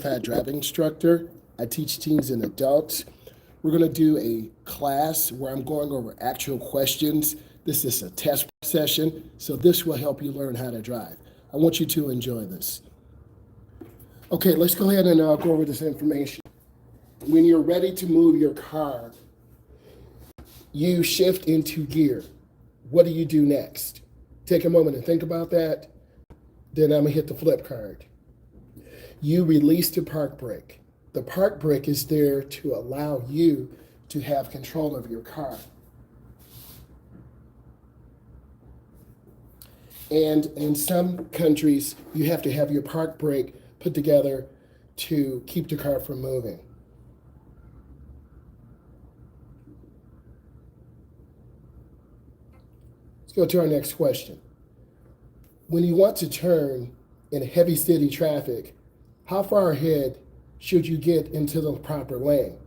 certified driving instructor. I teach teens and adults. We're going to do a class where I'm going over actual questions. This is a test session, so this will help you learn how to drive. I want you to enjoy this. Okay, let's go ahead and go over this information. When you're ready to move your car, you shift into gear. What do you do next? Take a moment and think about that. Then I'm going to hit the flip card. You release the park brake. The park brake is there to allow you to have control of your car. And in some countries, you have to have your park brake put together to keep the car from moving. Let's go to our next question. When you want to turn in heavy city traffic, how far ahead should you get into the proper lane?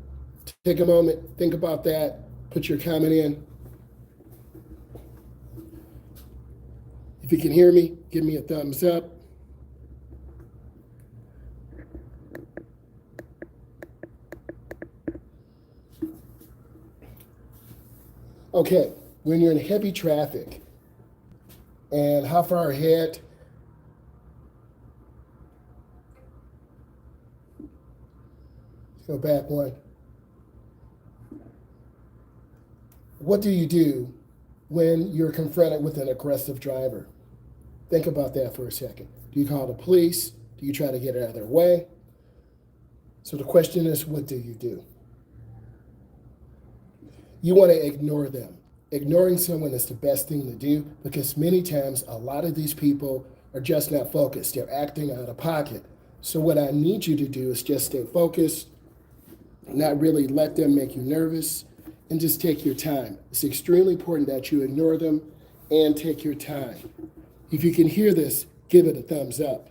Take a moment, think about that, put your comment in. If you can hear me, give me a thumbs up. Okay, when you're in heavy traffic, and how far ahead? Let's go back one. What do you do when you're confronted with an aggressive driver? Think about that for a second. Do you call the police? Do you try to get out of their way? So the question is, what do you do? You want to ignore them. Ignoring someone is the best thing to do because many times a lot of these people are just not focused. They're acting out of pocket. So what I need you to do is just stay focused, not really let them make you nervous, and just take your time. It's extremely important that you ignore them and take your time. If you can hear this, give it a thumbs up.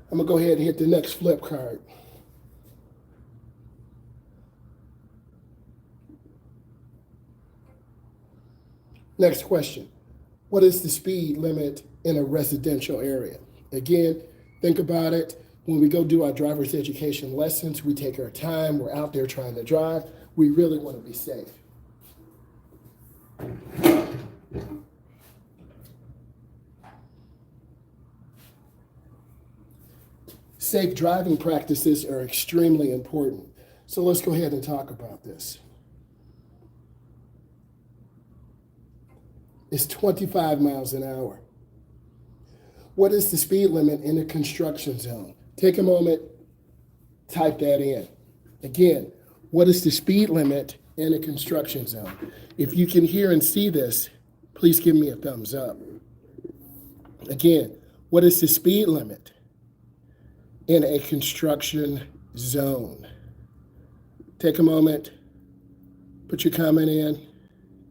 I'm going to go ahead and hit the next flip card. Next question. What is the speed limit in a residential area? Again, think about it. When we go do our driver's education lessons, we take our time. We're out there trying to drive. We really want to be safe. Safe driving practices are extremely important. So let's go ahead and talk about this. It's 25 miles an hour. What is the speed limit in a construction zone? Take a moment, type that in. Again, what is the speed limit in a construction zone? If you can hear and see this, please give me a thumbs up. Again, what is the speed limit in a construction zone? Take a moment, put your comment in,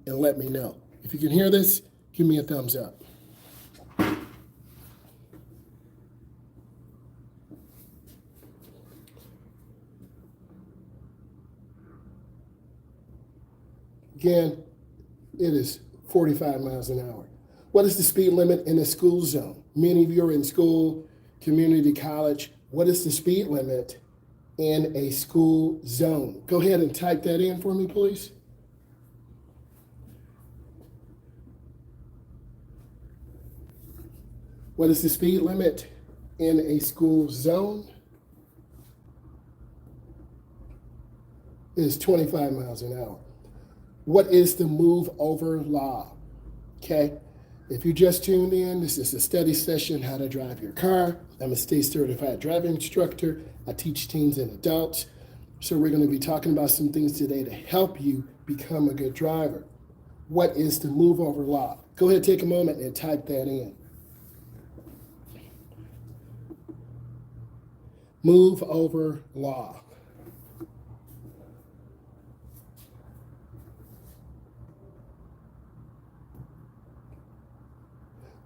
and let me know. If you can hear this, give me a thumbs up. Again, it is 45 miles an hour. What is the speed limit in a school zone? Many of you are in school, community college. What is the speed limit in a school zone? Go ahead and type that in for me, please. What is the speed limit in a school zone? It is 25 miles an hour. What is the move over law? Okay, if you just tuned in, this is a study session, how to drive your car. I'm a state certified driving instructor. I teach teens and adults. So we're going to be talking about some things today to help you become a good driver. What is the move over law? Go ahead, take a moment and type that in. Move over law.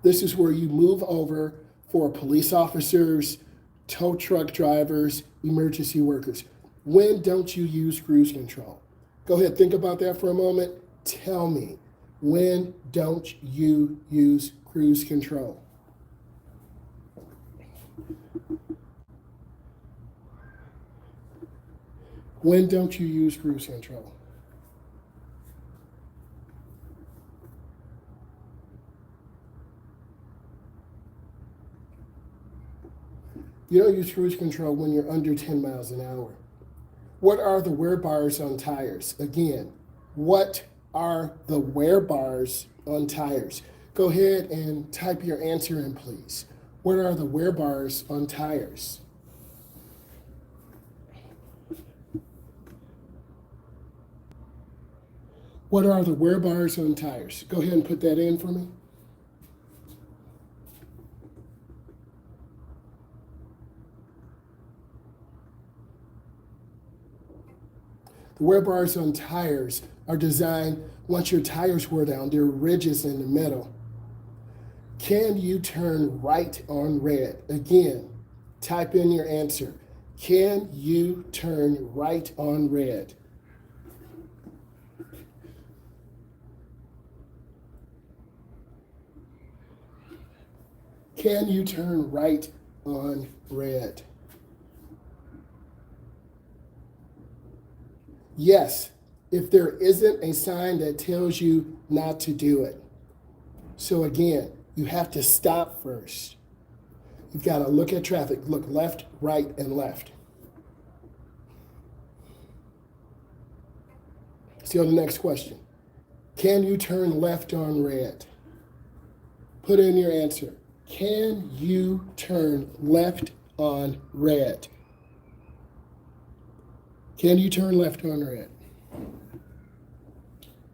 This is where you move over for police officers, tow truck drivers, emergency workers. When don't you use cruise control? Go ahead, think about that for a moment. Tell me, when don't you use cruise control? When don't you use cruise control? You don't use cruise control when you're under 10 miles an hour. What are the wear bars on tires? Again, what are the wear bars on tires? Go ahead and type your answer in, please. What are the wear bars on tires? What are the wear bars on tires? Go ahead and put that in for me. The wear bars on tires are designed, once your tires wear down, there are ridges in the middle. Can you turn right on red? Again, type in your answer. Can you turn right on red? Can you turn right on red? Yes, if there isn't a sign that tells you not to do it. So again, you have to stop first. You've got to look at traffic, look left, right, and left. Let's go to the next question. Can you turn left on red? Put in your answer. Can you turn left on red? Can you turn left on red?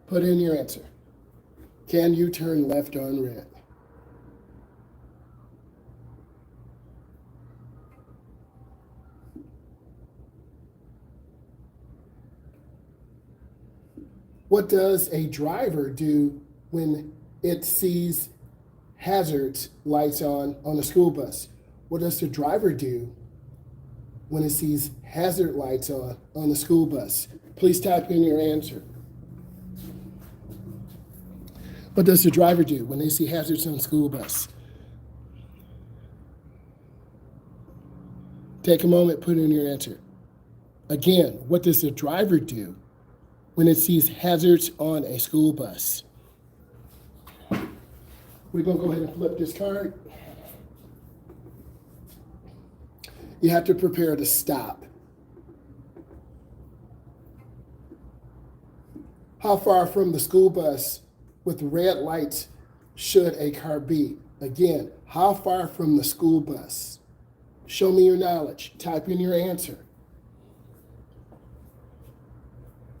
Put in your answer. Can you turn left on red? What does a driver do when it sees hazards lights on a school bus? What does the driver do when it sees hazard lights on the school bus? Please type in your answer. What does the driver do when they see hazards on the school bus? Take a moment, put in your answer. Again, what does the driver do when it sees hazards on a school bus? We're going to go ahead and flip this card. You have to prepare to stop. How far from the school bus with red lights should a car be? Again, how far from the school bus? Show me your knowledge. Type in your answer.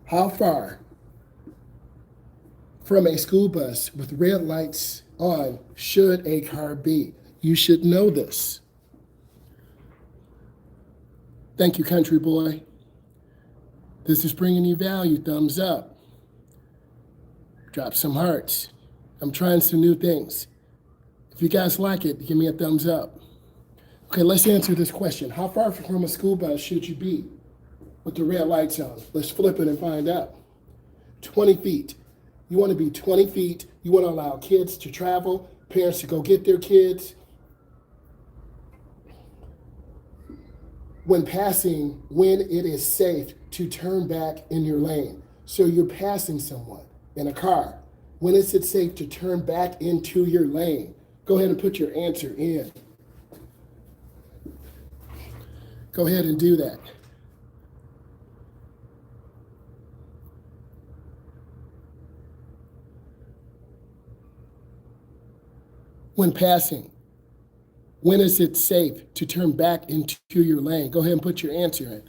How far from a school bus with red lights on should a car be? You should know this. Thank you, country boy. This is bringing you value. Thumbs up. Drop some hearts. I'm trying some new things. If you guys like it, give me a thumbs up. Okay, let's answer this question. How far from a school bus should you be with the red lights on? Let's flip it and find out. 20 feet. You want to be 20 feet. You want to allow kids to travel, parents to go get their kids. When passing, when it is safe to turn back in your lane. So you're passing someone in a car. When is it safe to turn back into your lane? Go ahead and put your answer in. Go ahead and do that. When passing, when is it safe to turn back into your lane? Go ahead and put your answer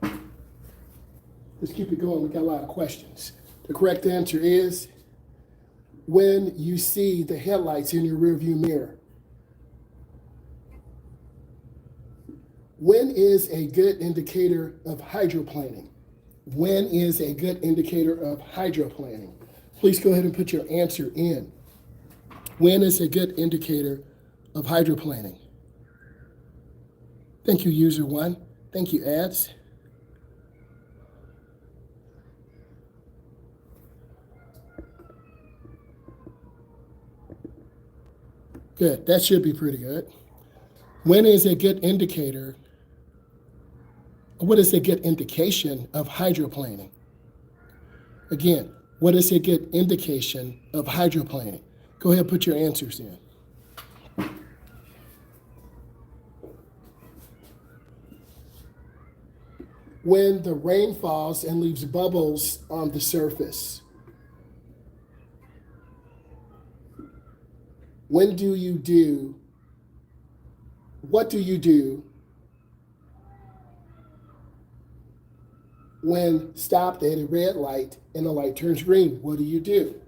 in. Let's keep it going. We got a lot of questions. The correct answer is when you see the headlights in your rearview mirror. When is a good indicator of hydroplaning? When is a good indicator of hydroplaning? Please go ahead and put your answer in. When is a good indicator of hydroplaning? Thank you, user one. Thank you, ads. Good, that should be pretty good. When is a good indicator What is a good indication of hydroplaning? Again, what is a good indication of hydroplaning? Go ahead and put your answers in. When the rain falls and leaves bubbles on the surface. What do you do when stopped at a red light and the light turns green? What do you do?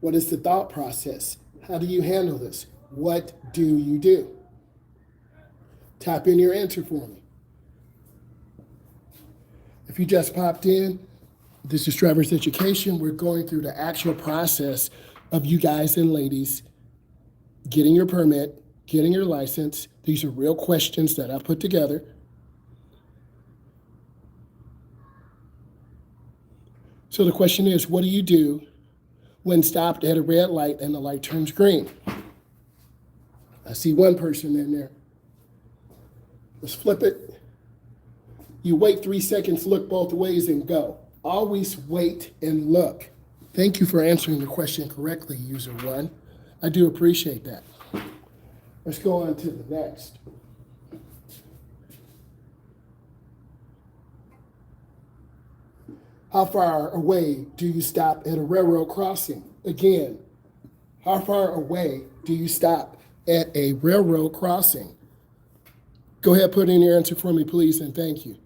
What is the thought process? How do you handle this? What do you do? Type in your answer for me. If you just popped in, this is Trevor's Education. We're going through the actual process of you guys and ladies getting your permit, getting your license. These are real questions that I put together. So the question is, what do you do when stopped at a red light and the light turns green? I see one person in there. Let's flip it. You wait 3 seconds, look both ways, and go. Always wait and look. Thank you for answering the question correctly, user one. I do appreciate that. Let's go on to the next. How far away do you stop at a railroad crossing? Again, how far away do you stop at a railroad crossing? Go ahead, put in your answer for me, please, and thank you.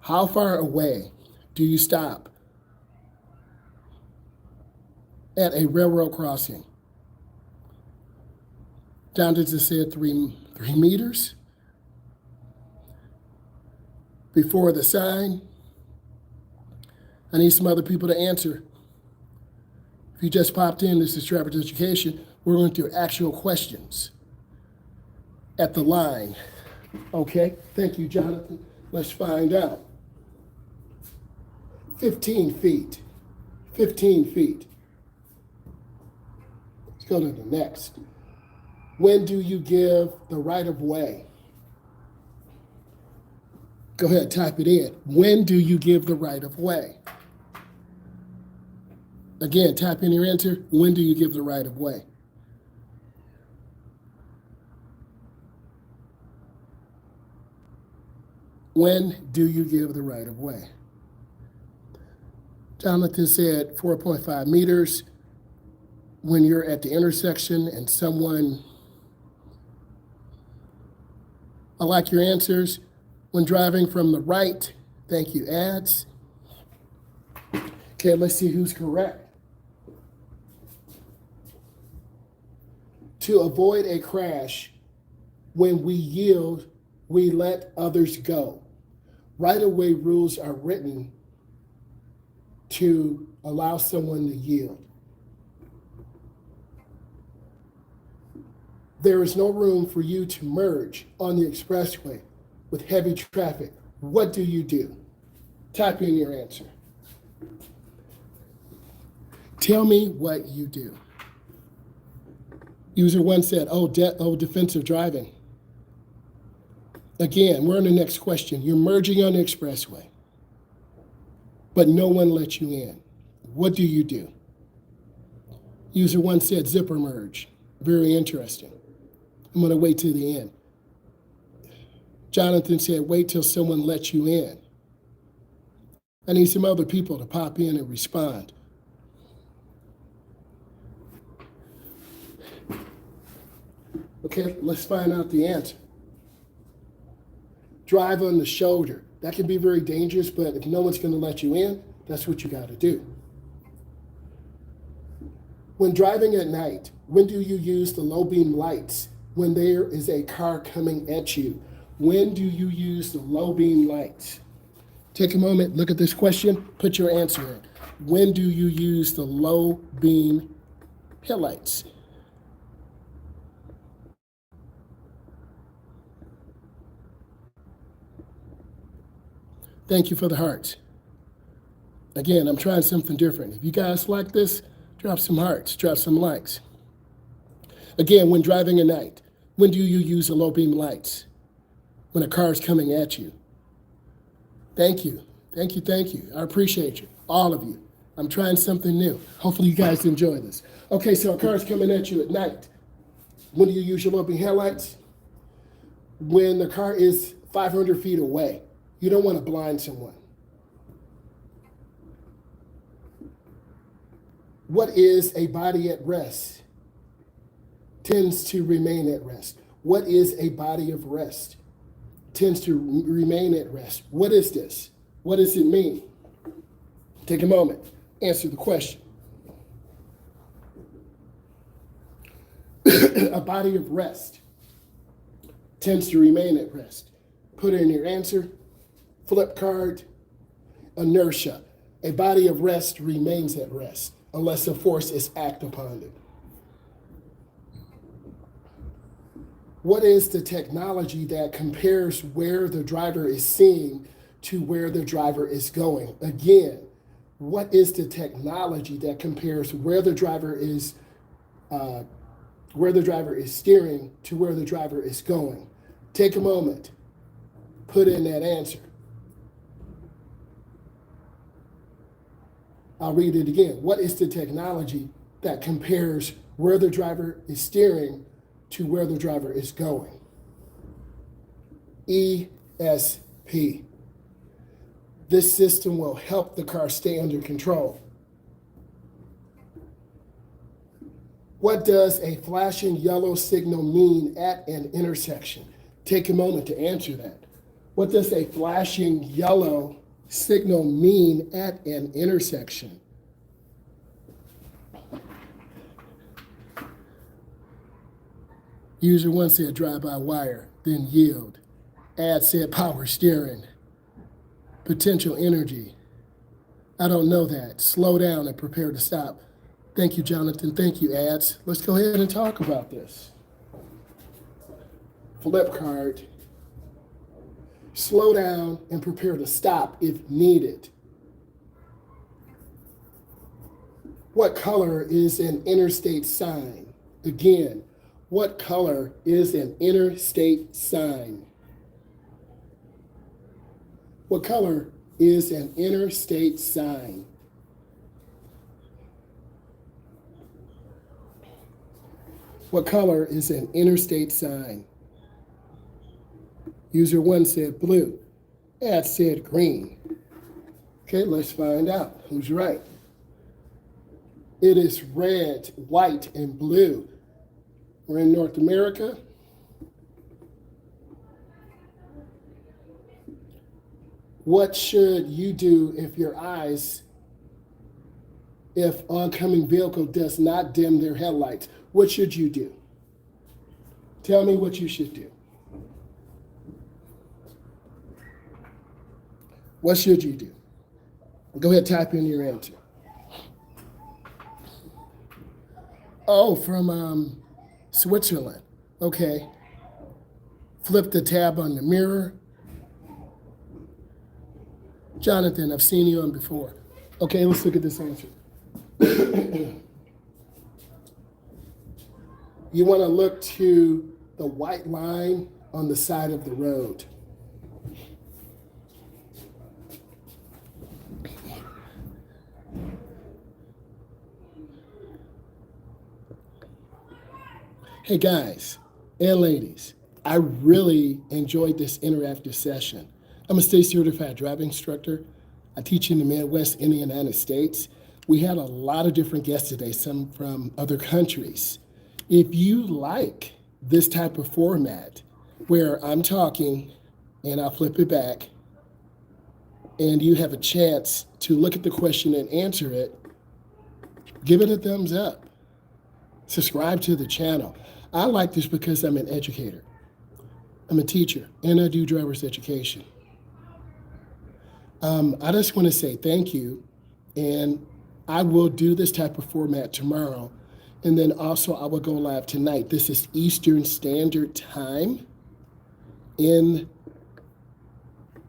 How far away do you stop at a railroad crossing? Jonathan just said 3 meters before the sign. I need some other people to answer. If you just popped in, this is Trevor's Education. We're going through actual questions at the line. Okay, thank you, Jonathan. Let's find out. 15 feet. 15 feet. Let's go to the next. When do you give the right of way? Go ahead, type it in. When do you give the right of way? Again, type in your answer. When do you give the right of way? When do you give the right of way? Jonathan said 4.5 meters. When you're at the intersection and someone, I like your answers. When driving from the right, thank you, ads. Okay, let's see who's correct. To avoid a crash, when we yield, we let others go. Right-of-way rules are written to allow someone to yield. There is no room for you to merge on the expressway with heavy traffic. What do you do? Type in your answer. Tell me what you do. User one said, defensive driving. Again, we're on the next question. You're merging on the expressway, but no one lets you in. What do you do? User one said zipper merge. Very interesting. I'm going to wait till the end. Jonathan said, wait till someone lets you in. I need some other people to pop in and respond. Okay, let's find out the answer. Drive on the shoulder. That can be very dangerous, but if no one's going to let you in, that's what you got to do. When driving at night, when do you use the low beam lights? When there is a car coming at you. When do you use the low beam lights? Take a moment, look at this question, put your answer in. When do you use the low beam headlights? Thank you for the hearts. Again, I'm trying something different. If you guys like this, drop some hearts, drop some likes. Again, when driving at night, when do you use the low beam lights? when a car is coming at you. Thank you. Thank you. Thank you. I appreciate you. All of you. I'm trying something new. Hopefully you guys enjoy this. Okay, so a car is coming at you at night. When do you use your open headlights? When the car is 500 feet away. You don't want to blind someone. What is a body at rest? Tends to remain at rest. What is a body of rest? Tends to remain at rest. What is this? What does it mean? Take a moment. Answer the question. A body of rest tends to remain at rest. Put in your answer. Flip card. Inertia. A body of rest remains at rest unless a force is acted upon it. What is the technology that compares where the driver is seeing to where the driver is going? Again, what is the technology that compares where the driver is steering to where the driver is going? Take a moment. Put in that answer. I'll read it again. What is the technology that compares where the driver is steering to where the driver is going? ESP. This system will help the car stay under control. What does a flashing yellow signal mean at an intersection? Take a moment to answer that. What does a flashing yellow signal mean at an intersection? User 1 said drive-by-wire, then yield. Ad said power steering. Potential energy. I don't know that. Slow down and prepare to stop. Thank you, Jonathan. Thank you, ads. Let's go ahead and talk about this. Flip card. Slow down and prepare to stop if needed. What color is an interstate sign? Again, what color is an interstate sign? What color is an interstate sign? What color is an interstate sign? User 1 said blue. Ad said green. Okay, let's find out who's right. It is red, white, and blue. We're in North America. What should you do if oncoming vehicle does not dim their headlights? What should you do? Tell me what you should do. What should you do? Go ahead, type in your answer. Oh, from Switzerland. Okay. Flip the tab on the mirror. Jonathan, I've seen you on before. Okay, let's look at this answer. You want to look to the white line on the side of the road. Hey guys and ladies, I really enjoyed this interactive session. I'm a state certified driving instructor. I teach in the Midwest in the United States. We had a lot of different guests today, some from other countries. If you like this type of format where I'm talking and I'll flip it back and you have a chance to look at the question and answer it, give it a thumbs up. Subscribe to the channel. I like this because I'm an educator. I'm a teacher and I do driver's education. I just want to say thank you, and I will do this type of format tomorrow, and then also I will go live tonight. This is Eastern Standard Time in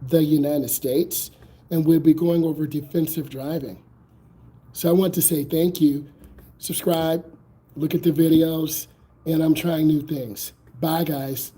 the United States, and we'll be going over defensive driving. So I want to say thank you. Subscribe, look at the videos, and I'm trying new things. Bye, guys.